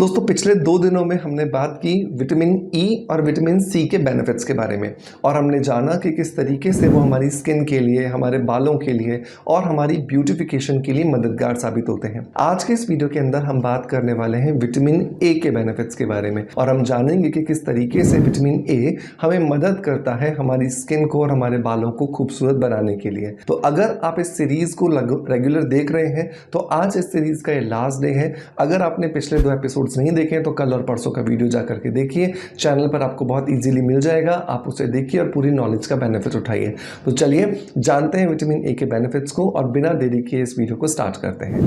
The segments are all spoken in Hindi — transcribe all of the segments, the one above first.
दोस्तों पिछले 2 दिनों में हमने बात की विटामिन ई और विटामिन सी के बेनिफिट्स के बारे में और हमने जाना कि किस तरीके से वो हमारी स्किन के लिए, हमारे बालों के लिए और हमारी ब्यूटिफिकेशन के लिए मददगार साबित होते हैं। आज के इस वीडियो के अंदर हम बात करने वाले हैं विटामिन ए के बेनिफिट्स के बारे में और हम जानेंगे कि किस तरीके से विटामिन ए हमें मदद करता है हमारी स्किन को और हमारे बालों को खूबसूरत बनाने के लिए। तो अगर आप इस सीरीज को रेगुलर देख रहे हैं तो आज इस सीरीज का ये लास्ट डे है। अगर आपने पिछले 2 एपिसोड्स नहीं देखें तो कल और परसों का वीडियो जाकर के देखिए, चैनल पर आपको बहुत इजीली मिल जाएगा। आप उसे देखिए और पूरी नॉलेज का बेनिफिट उठाइए। तो चलिए जानते हैं विटामिन ए के बेनिफिट्स को और बिना देरी किए इस वीडियो को स्टार्ट करते हैं।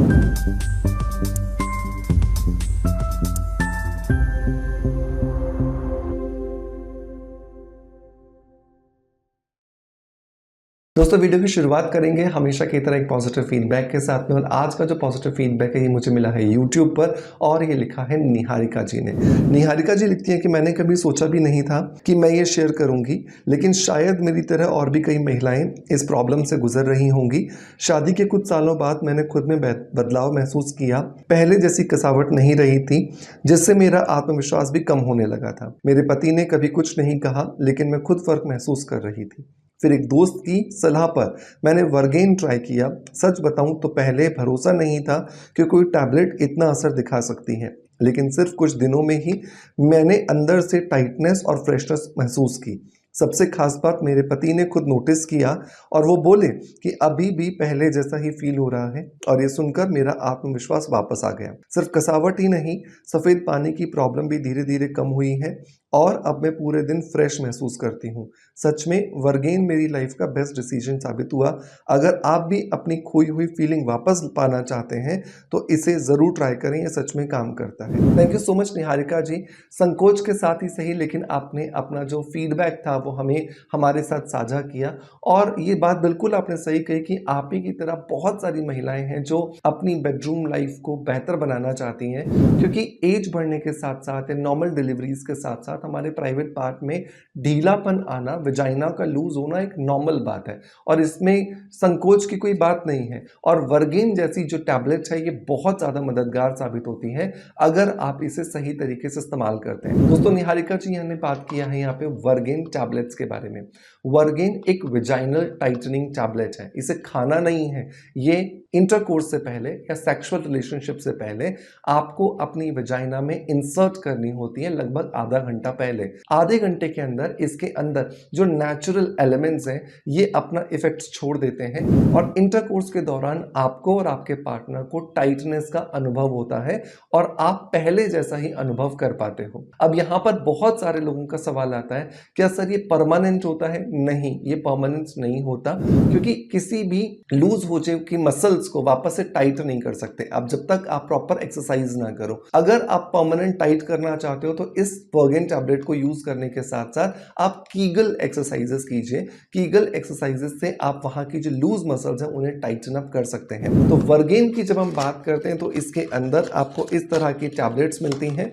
दोस्तों वीडियो की शुरुआत करेंगे हमेशा की तरह एक पॉजिटिव फीडबैक के साथ में और आज का जो पॉजिटिव फीडबैक है ये मुझे मिला है यूट्यूब पर और ये लिखा है निहारिका जी ने। निहारिका जी लिखती हैं कि मैंने कभी सोचा भी नहीं था कि मैं ये शेयर करूंगी, लेकिन शायद मेरी तरह और भी कई महिलाएं इस प्रॉब्लम से गुजर रही होंगी। शादी के कुछ सालों बाद मैंने खुद में बदलाव महसूस किया। पहले जैसी कसावट नहीं रही थी, जिससे मेरा आत्मविश्वास भी कम होने लगा था। मेरे पति ने कभी कुछ नहीं कहा, लेकिन मैं खुद फर्क महसूस कर रही थी। फिर एक दोस्त की सलाह पर मैंने वर्गेन ट्राई किया। सच बताऊं तो पहले भरोसा नहीं था कि कोई टैबलेट इतना असर दिखा सकती है, लेकिन सिर्फ कुछ दिनों में ही मैंने अंदर से टाइटनेस और फ्रेशनेस महसूस की। सबसे खास बात, मेरे पति ने खुद नोटिस किया और वो बोले कि अभी भी पहले जैसा ही फील हो रहा है और ये सुनकर मेरा आत्मविश्वास वापस आ गया। सिर्फ कसावट ही नहीं, सफ़ेद पानी की प्रॉब्लम भी धीरे धीरे कम हुई है और अब मैं पूरे दिन फ्रेश महसूस करती हूँ। सच में वर्गेन मेरी लाइफ का बेस्ट डिसीजन साबित हुआ। अगर आप भी अपनी खोई हुई फीलिंग वापस पाना चाहते हैं तो इसे ज़रूर ट्राई करें, ये सच में काम करता है। Thank you so much Niharika ji. संकोच के साथ ही सही, लेकिन आपने अपना जो फीडबैक था वो हमें हमारे साथ साझा किया और ये बात बिल्कुल आपने सही कही कि आप ही की तरह बहुत सारी महिलाएं हैं जो अपनी बेडरूम लाइफ को बेहतर बनाना चाहती हैं, क्योंकि एज बढ़ने के साथ साथ नॉर्मल डिलीवरीज के साथ साथ हमारे प्राइवेट पार्ट में ढीलापन आना, वजाइना का लूज होना एक नॉर्मल बात है और इसमें संकोच की कोई बात नहीं है। और वर्गेन जैसी जो टैबलेट्स है ये बहुत ज़्यादा मददगार साबित होती है अगर आप इसे सही तरीके से इस्तेमाल करते हैं। दोस्तों निहारिका जी ने बात किया है यहाँ पे वर्गेन टैबलेट्स के बारे में। वर्गेन एक वेजाइनल टाइटनिंग टैबलेट है। इसे खाना नहीं है, ये इंटरकोर्स से पहले या सेक्सुअल रिलेशनशिप से पहले आपको अपनी वेजाइना में इंसर्ट करनी होती है, लगभग आधा घंटा पहले। आधे घंटे के अंदर इसके अंदर जो नेचुरल एलिमेंट्स हैं ये अपना इफेक्ट्स छोड़ देते हैं और इंटरकोर्स के दौरान आपको और आपके पार्टनर को टाइटनेस का अनुभव होता है और आप पहले जैसा ही अनुभव कर पाते हो। अब यहाँ पर बहुत सारे लोगों का सवाल आता है, क्या सर ये परमानेंट होता है? नहीं, ये परमानेंट नहीं होता, क्योंकि किसी भी लूज हो चुकी मसल्स को वापस से टाइट नहीं कर सकते अब जब तक आप प्रॉपर एक्सरसाइज ना करो। अगर आप परमानेंट टाइट करना चाहते हो तो इस वर्गेन टैबलेट को यूज करने के साथ साथ आप कीगल एक्सरसाइजेस कीजिए। कीगल एक्सरसाइजेस से आप वहां की जो लूज मसल्स हैं उन्हें टाइटन अप कर सकते हैं। तो वर्गेन की जब हम बात करते हैं तो इसके अंदर आपको इस तरह की टैबलेट्स मिलती हैं।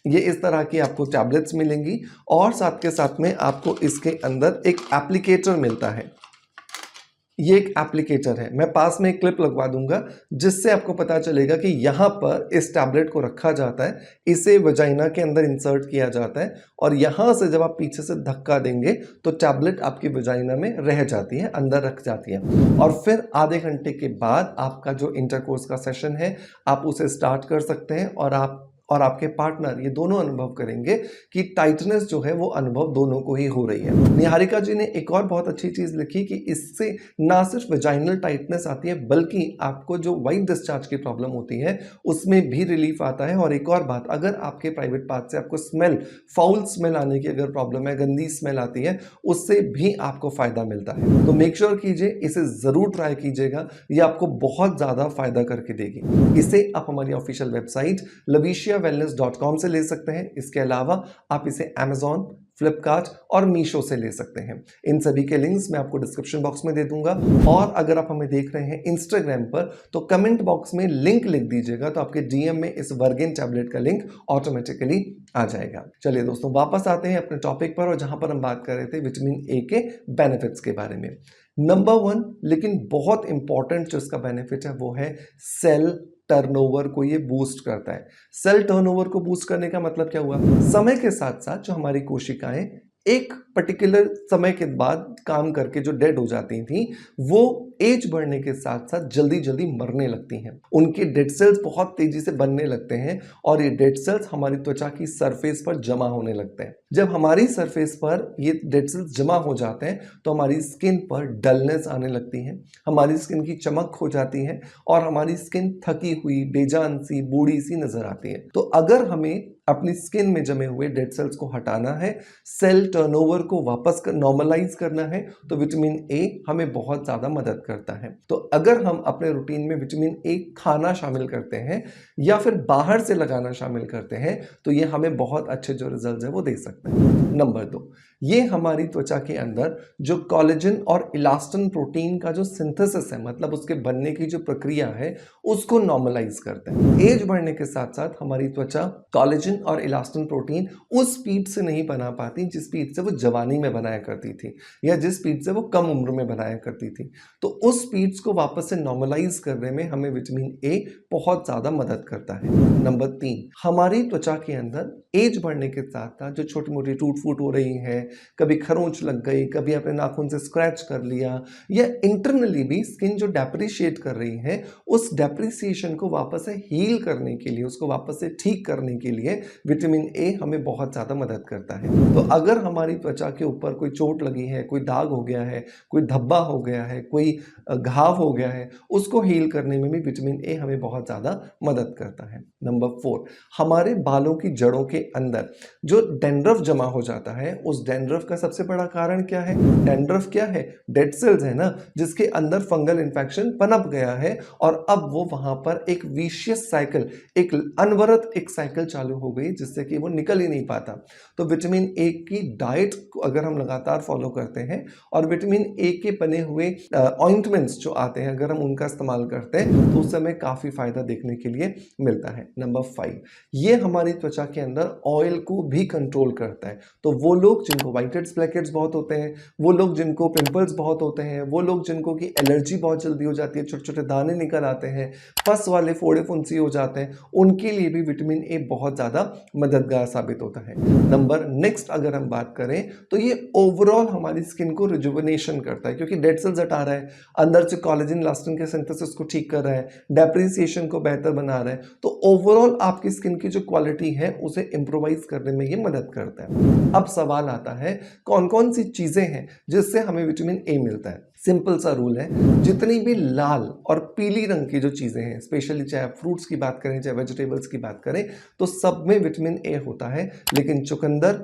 ये इस तरह की आपको टैबलेट्स मिलेंगी और साथ के साथ में आपको इसके अंदर एक एप्लीकेटर मिलता है। ये एक एप्लीकेटर है, मैं पास में एक क्लिप लगवा दूंगा जिससे आपको पता चलेगा कि यहाँ पर इस टैबलेट को रखा जाता है, इसे वजाइना के अंदर इंसर्ट किया जाता है और यहाँ से जब आप पीछे से धक्का देंगे तो टैबलेट आपकी वजाइना में रह जाती है, अंदर रख जाती है और फिर आधे घंटे के बाद आपका जो इंटरकोर्स का सेशन है आप उसे स्टार्ट कर सकते हैं और आप और आपके पार्टनर ये दोनों अनुभव करेंगे कि टाइटनेस जो है वो अनुभव दोनों को ही हो रही है। निहारिका जी ने एक और बहुत अच्छी चीज लिखी कि इससे ना सिर्फ वेजाइनल टाइटनेस आती है बल्कि आपको जो वाइट डिस्चार्ज की प्रॉब्लम होती है उसमें भी रिलीफ आता है। और एक और बात, अगर आपके प्राइवेट पार्ट से आपको स्मेल, फाउल स्मेल आने की अगर प्रॉब्लम है, गंदी स्मेल आती है, उससे भी आपको फायदा मिलता है। तो मेक श्योर कीजिए, इसे जरूर ट्राई कीजिएगा, ये आपको बहुत ज्यादा फायदा करके देगी। इसे आप हमारी ऑफिशियल वेबसाइट LaviciaWellness.com से ले सकते हैं। इसके अलावा आप इसे Amazon, फ्लिपकार्ट और मीशो से ले सकते हैं। इन सभी के लिंक्स मैं आपको डिस्क्रिप्शन बॉक्स में दे दूंगा और अगर आप हमें देख रहे हैं इंस्टाग्राम पर तो कमेंट बॉक्स में लिंक लिख दीजिएगा तो आपके डीएम में इस वर्गेन टैबलेट का लिंक ऑटोमेटिकली आ जाएगा। चलिए दोस्तों वापस आते हैं अपने टॉपिक पर और जहां पर हम बात कर रहे थे विटामिन ए के बेनिफिट्स के बारे में। नंबर वन, लेकिन बहुत इंपॉर्टेंट जो इसका बेनिफिट है वो है सेल टर्नओवर को ये बूस्ट करता है। सेल टर्नओवर को बूस्ट करने का मतलब क्या हुआ? समय के साथ साथ जो हमारी कोशिकाएं एक पर्टिकुलर समय के बाद काम करके जो डेड हो जाती थी, वो एज बढ़ने के साथ साथ जल्दी जल्दी मरने लगती हैं। उनके डेड सेल्स बहुत तेजी से बनने लगते हैं और ये डेड सेल्स हमारी त्वचा की सरफेस पर जमा होने लगते हैं। जब हमारी सरफेस पर ये डेड सेल्स जमा हो जाते हैं तो हमारी स्किन पर डलनेस आने लगती है, हमारी स्किन की चमक हो जाती है और हमारी स्किन थकी हुई, बेजान सी, बूढ़ी सी नजर आती है। तो अगर हमें अपनी स्किन में जमे हुए डेड सेल्स को हटाना है, सेल टर्नओवर को वापस नॉर्मलाइज करना है, तो विटामिन ए हमें बहुत ज्यादा मदद करता है। तो अगर हम अपने रूटीन में विटामिन ए खाना शामिल करते हैं या फिर बाहर से लगाना शामिल करते हैं तो ये हमें बहुत अच्छे जो रिजल्ट है वो दे सकते हैं। नंबर 2, ये हमारी त्वचा के अंदर जो कोलेजन और इलास्टिन प्रोटीन का जो सिंथेसिस है, मतलब उसके बनने की जो प्रक्रिया है, उसको नॉर्मलाइज करते हैं। एज बढ़ने के साथ साथ हमारी त्वचा कोलेजन और इलास्टिन प्रोटीन उस स्पीड से नहीं बना पाती जिस स्पीड से वो जवानी में बनाया करती थी या जिस स्पीड से वो कम उम्र में बनाया करती थी। तो उस स्पीड्स को वापस से नॉर्मलाइज करने में हमें विटामिन ए बहुत ज्यादा मदद करता है। नंबर 3, हमारी त्वचा के अंदर एज बढ़ने के साथ साथ जो छोटी मोटी टूट फूट हो रही है, कभी खरोंच लग गई, कभी अपने नाखून से स्क्रैच कर लिया, या इंटरनली भी स्किन जो डेप्रिशिएट कर रही है, उस डेप्रिसिएशन को वापस से हील करने के लिए, उसको वापस से ठीक करने के लिए विटामिन ए हमें बहुत ज्यादा मदद करता है। तो अगर हमारी त्वचा के ऊपर कोई चोट लगी है, कोई दाग हो गया है, कोई धब्बा हो गया है, कोई घाव हो गया है, उसको हील करने में भी विटामिन ए हमें बहुत ज्यादा मदद करता है। नंबर 4, हमारे बालों की जड़ों के अंदर जो डैंड्रफ जमा हो जाता है, उस डैंड्रफ का सबसे बड़ा कारण क्या है? डैंड्रफ क्या है? डेड सेल्स है ना, जिसके अंदर फंगल इन्फेक्शन पनप गया है और अब वो वहां पर एक विशियस साइकिल, एक अनवरत एक साइकिल चालू हो गई जिससे कि वो निकल ही नहीं पाता। तो विटामिन ए की डाइट को अगर हम लगातार फॉलो करते हैं और विटामिन ए के बने हुए ऑइंटमेंट्स जो आते हैं अगर हम उनका इस्तेमाल करते हैं तो उससे हमें काफी फायदा देखने के लिए मिलता है। नंबर 5, ये हमारी त्वचा के अंदर ऑयल को भी कंट्रोल करता है। तो वो लोग जिनको व्हाइट हेड्स, ब्लैक हेड्स बहुत होते हैं, वो लोग जिनको पिंपल्स बहुत होते हैं, वो लोग जिनको की एलर्जी बहुत जल्दी हो जाती है, छोटे छोटे दाने निकल आते हैं, पस वाले फोड़े फुंसी हो जाते हैं, उनके लिए भी विटामिन ए बहुत ज्यादा मददगार साबित होता है। नंबर नेक्स्ट अगर हम बात करें तो ये ओवरऑल हमारी स्किन को रिजुविनेशन करता है, क्योंकि डेड सेल्स हटा रहा है, अंदर से कोलेजन इलास्टिन के सिंथेसिस को ठीक कर रहा है, डेप्रिसिएशन को बेहतर बना रहा है। तो ओवरऑल आपकी स्किन की जो क्वालिटी है उसे इंप्रोवाइज करने में ये मदद करता है। अब सवाल आता है कौन कौन सी चीजें हैं जिससे हमें विटामिन ए मिलता है। सिंपल सा रूल है, जितनी भी लाल और पीली रंग की जो चीजें हैं, स्पेशली चाहे आप फ्रूट्स की बात करें चाहे वेजिटेबल्स की बात करें, तो सब में विटामिन ए होता है। लेकिन चुकंदर,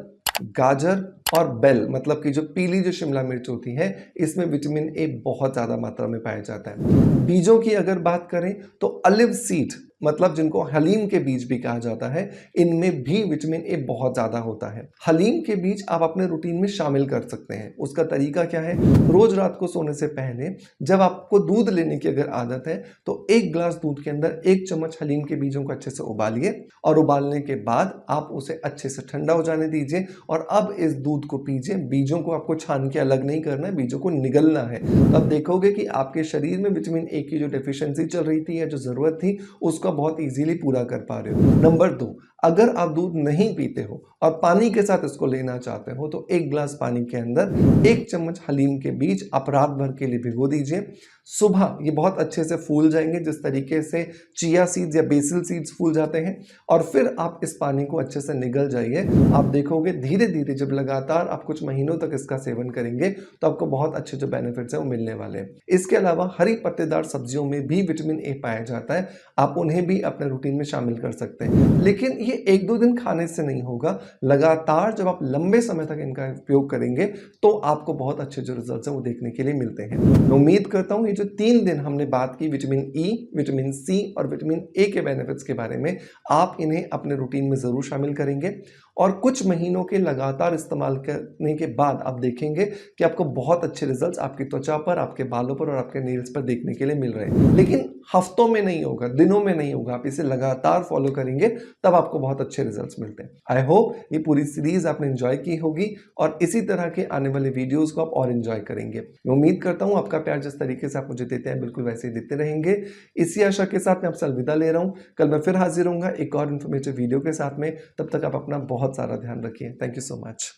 गाजर और बेल, मतलब कि जो पीली जो शिमला मिर्च होती है, इसमें विटामिन ए बहुत ज्यादा मात्रा में पाया जाता है। बीजों की अगर बात करें तो ऑलिव सीड, मतलब जिनको हलीम के बीज भी कहा जाता है, इनमें भी विटामिन ए बहुत ज्यादा होता है। हलीम के बीज आप अपने रूटीन में शामिल कर सकते हैं। उसका तरीका क्या है? रोज रात को सोने से पहले जब आपको दूध लेने की अगर आदत है तो 1 गिलास दूध के अंदर 1 चम्मच हलीम के बीजों को अच्छे से उबालिए और उबालने के बाद आप उसे अच्छे से ठंडा हो जाने दीजिए और अब इस दूध को पीजिए। बीजों को आपको छान के अलग नहीं करना है, बीजों को निगलना है। तो आप देखोगे कि आपके शरीर में विटामिन ए की जो डेफिशिएंसी चल रही थी या जो जरूरत थी उसको बहुत इजीली पूरा कर पा रहे हो। नंबर 2, अगर आप दूध नहीं पीते हो और पानी के साथ इसको लेना चाहते हो तो 1 गिलास पानी के अंदर 1 चम्मच हलीम के बीज आप रात भर के लिए भिगो दीजिए। सुबह ये बहुत अच्छे से फूल जाएंगे, जिस तरीके से चिया सीड्स या बेसिल सीड्स फूल जाते हैं, और फिर आप इस पानी को अच्छे से निगल जाइए। आप देखोगे धीरे धीरे जब लगातार आप कुछ महीनों तक इसका सेवन करेंगे तो आपको बहुत अच्छे जो बेनिफिट्स हैं वो मिलने वाले हैं। इसके अलावा हरी पत्तेदार सब्जियों में भी विटामिन ए पाया जाता है, आप उन्हें भी अपने रूटीन में शामिल कर सकते हैं। लेकिन ये 1-2 दिन खाने से नहीं होगा, लगातार जब आप लंबे समय तक इनका उपयोग करेंगे तो आपको बहुत अच्छे जो रिजल्ट्स हैं वो देखने के लिए मिलते हैं। मैं उम्मीद करता हूँ ये जो 3 दिन हमने बात की विटामिन ई, विटामिन सी और विटामिन ए के बेनिफिट्स के बारे में, आप इन्हें अपने रूटीन में जरूर शामिल करेंगे और कुछ महीनों के लगातार इस्तेमाल करने के बाद आप देखेंगे कि आपको बहुत अच्छे रिजल्ट्स आपकी त्वचा पर, आपके बालों पर और आपके नेल्स पर देखने के लिए मिल रहे हैं। लेकिन हफ्तों में नहीं होगा, दिनों में नहीं होगा, आप इसे लगातार फॉलो करेंगे तब आपको बहुत अच्छे रिजल्ट्स मिलते हैं। आई होप ये पूरी सीरीज आपने एंजॉय की होगी और इसी तरह के आने वाले वीडियोस को आप और एंजॉय करेंगे। मैं उम्मीद करता हूँ आपका प्यार जिस तरीके से आप मुझे देते हैं बिल्कुल वैसे ही देते रहेंगे। इसी आशा के साथ मैं आपसे अलविदा ले रहा हूँ। कल मैं फिर हाजिर होऊंगा एक और इन्फॉर्मेटिव वीडियो के साथ में। तब तक आप अपना बहुत सारा ध्यान रखिए। Thank you so much.